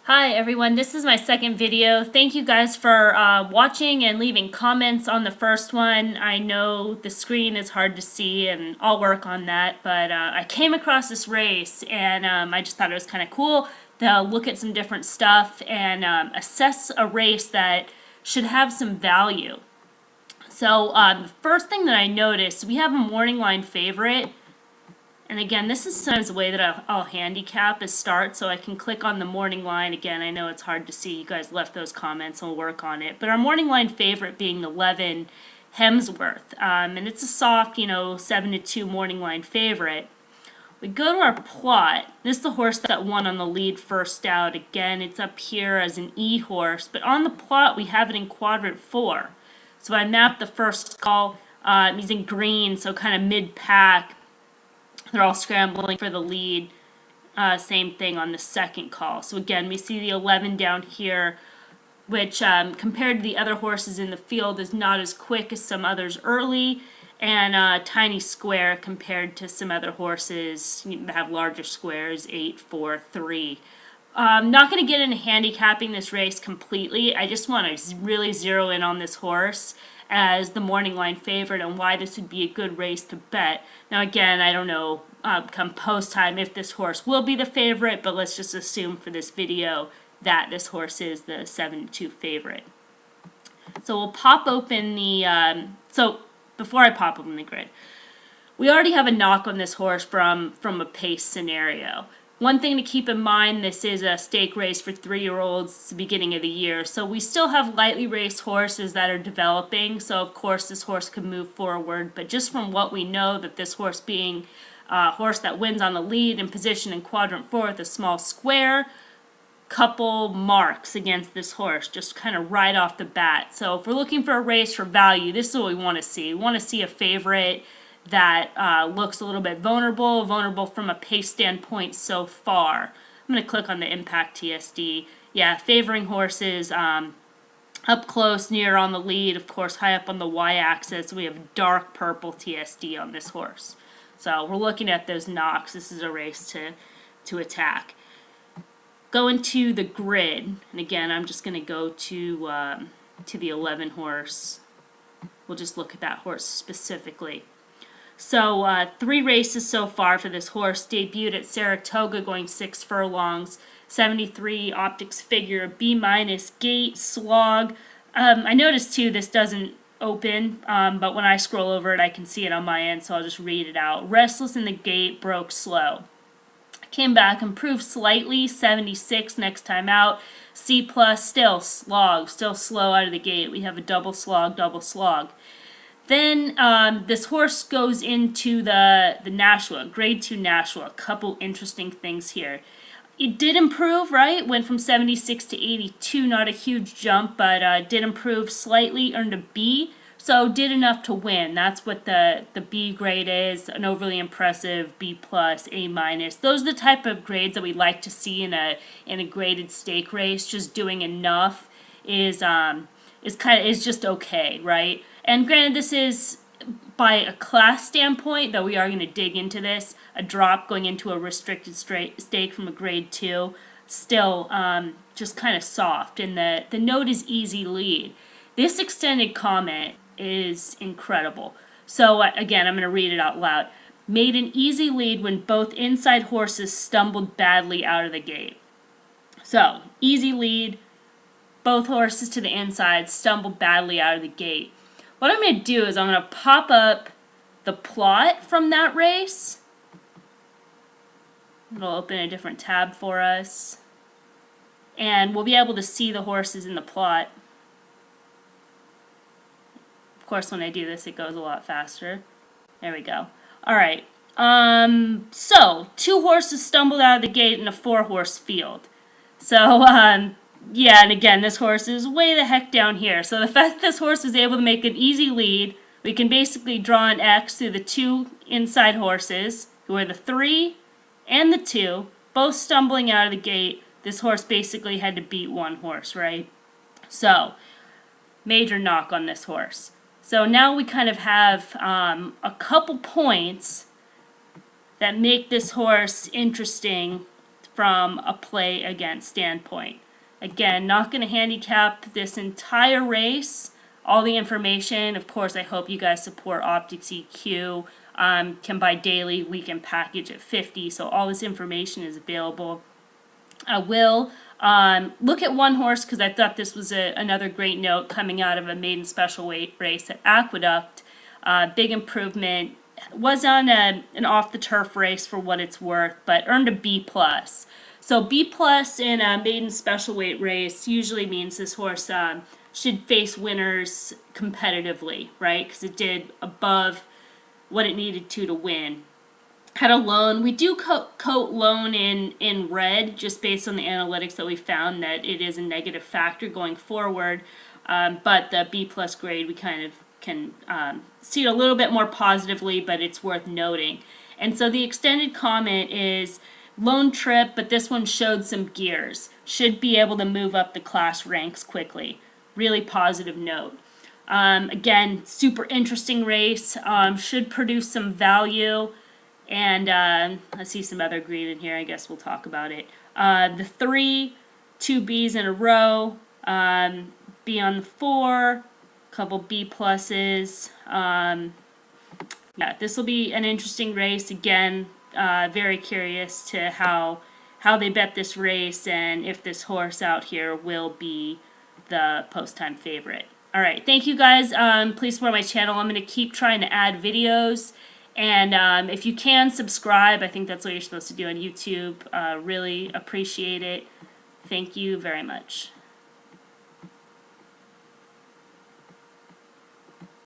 Hi everyone, this is my second video. Thank you guys for watching and leaving comments on the first one. I know the screen is hard to see and I'll work on that, but I came across this race and I just thought it was kind of cool to look at some different stuff and assess a race that should have some value. So the first thing that I noticed, we have a morning line favorite. And again, this is sometimes the way that I'll handicap a start, so I can click on the morning line. Again, I know it's hard to see. You guys left those comments. I'll work on it. But our morning line favorite being the 11 Hemsworth. And it's a soft, 7-2 morning line favorite. We go to our plot. This is the horse that won on the lead first out. Again, it's up here as an E horse. But on the plot, we have it in quadrant 4. So I mapped the first call. He's in green, so kind of mid-pack. They're all scrambling for the lead. Same thing on the second call. So again, we see the 11 down here, which compared to the other horses in the field is not as quick as some others early, and tiny square compared to some other horses that have larger squares, 8, 4, 3. I'm not going to get into handicapping this race completely. I just want to really zero in on this horse as the morning line favorite and why this would be a good race to bet. Now again, I don't know come post time if this horse will be the favorite, but let's just assume for this video that this horse is the 7-2 favorite. So we'll pop open the, so before I pop open the grid, we already have a knock on this horse from a pace scenario. One thing to keep in mind, this is a stake race for 3-year-olds at the beginning of the year. So we still have lightly raced horses that are developing. So of course this horse could move forward. But just from what we know, that this horse being a horse that wins on the lead in position in quadrant 4 with a small square, couple marks against this horse, just kind of right off the bat. So if we're looking for a race for value, this is what we want to see. We want to see a favorite that looks a little bit vulnerable from a pace standpoint so far. I'm going to click on the Impact TSD. Yeah, favoring horses up close, near on the lead, of course, high up on the y-axis. We have dark purple TSD on this horse. So we're looking at those knocks. This is a race to attack. Going to the grid, and again, I'm just going to go to the 11 horse. We'll just look at that horse specifically. So 3 races so far for this horse. Debuted at Saratoga going 6 furlongs, 73 optics figure, B-, gate, slog. I noticed too this doesn't open, but when I scroll over it I can see it on my end, so I'll just read it out. Restless in the gate, broke slow. Came back, improved slightly, 76 next time out. C+, still slog, still slow out of the gate. We have a double slog, double slog. Then this horse goes into the Nashua, grade 2 Nashua. A couple interesting things here. It did improve, right? Went from 76 to 82, not a huge jump, but did improve slightly, earned a B. So did enough to win. That's what the B grade is, an overly impressive B+, A-. Those are the type of grades that we like to see in a graded stake race. Just doing enough is just okay, right? And granted, this is, by a class standpoint, though we are going to dig into this, a drop going into a restricted stake from a grade 2, still just kind of soft. And the note is easy lead. This extended comment is incredible. So again, I'm going to read it out loud. Made an easy lead when both inside horses stumbled badly out of the gate. So, easy lead, both horses to the inside stumbled badly out of the gate. What I'm going to do is I'm going to pop up the plot from that race. It'll open a different tab for us. And we'll be able to see the horses in the plot. Of course, when I do this, it goes a lot faster. There we go. All right. So, 2 horses stumbled out of the gate in a 4-horse field. So, yeah, and again, this horse is way the heck down here. So the fact that this horse is able to make an easy lead, we can basically draw an X through the 2 inside horses, who are the 3 and the 2, both stumbling out of the gate. This horse basically had to beat 1 horse, right? So, major knock on this horse. So now we kind of have a couple points that make this horse interesting from a play against standpoint. Again, not going to handicap this entire race. All the information, of course, I hope you guys support Optics EQ. Can buy daily, weekend package at 50, so all this information is available. I will look at one horse because I thought this was another great note coming out of a maiden special weight race at Aqueduct. Big improvement. Was on an off-the-turf race for what it's worth, but earned a B+. So B+ in a maiden special weight race usually means this horse should face winners competitively, right? Because it did above what it needed to win. Had a loan. We do coat loan in red just based on the analytics that we found that it is a negative factor going forward. But the B+ grade we kind of can see it a little bit more positively, but it's worth noting. And so the extended comment is lone trip, but this one showed some gears. Should be able to move up the class ranks quickly. Really positive note. Again, super interesting race. Should produce some value. And I see some other green in here. I guess we'll talk about it. The 3, 2 Bs in a row. B on the 4. Couple B+. Yeah, this will be an interesting race. Again, very curious to how they bet this race and if this horse out here will be the post-time favorite. All right, thank you guys. Please support my channel. I'm going to keep trying to add videos. And if you can subscribe, I think that's what you're supposed to do on YouTube. Really appreciate it. Thank you very much.